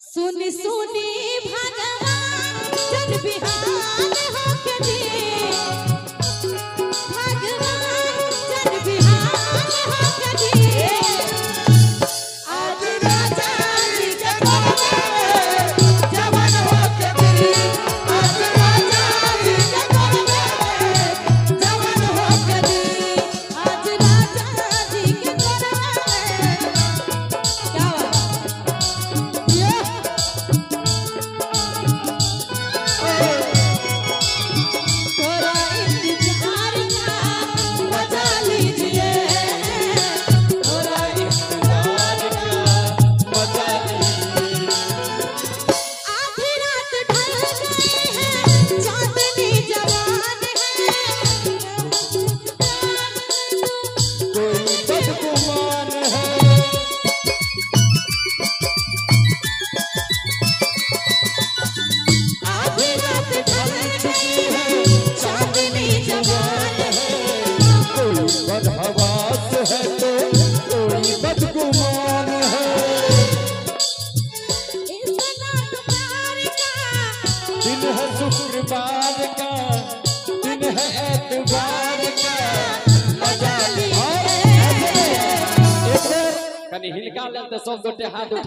सुनी सुनी भगवान जन बिहान होके दिए भगवान जन बिहान होके दिए आज राजा जी के कोने जवान होके दिए आज राजा जी के कोने जवान होके दिए आज राजा जी के कोने क्या शुक्रवार का दिन है एतवार का मजा लिए कनी हिलका ले तो सब गोटे हाथ उठा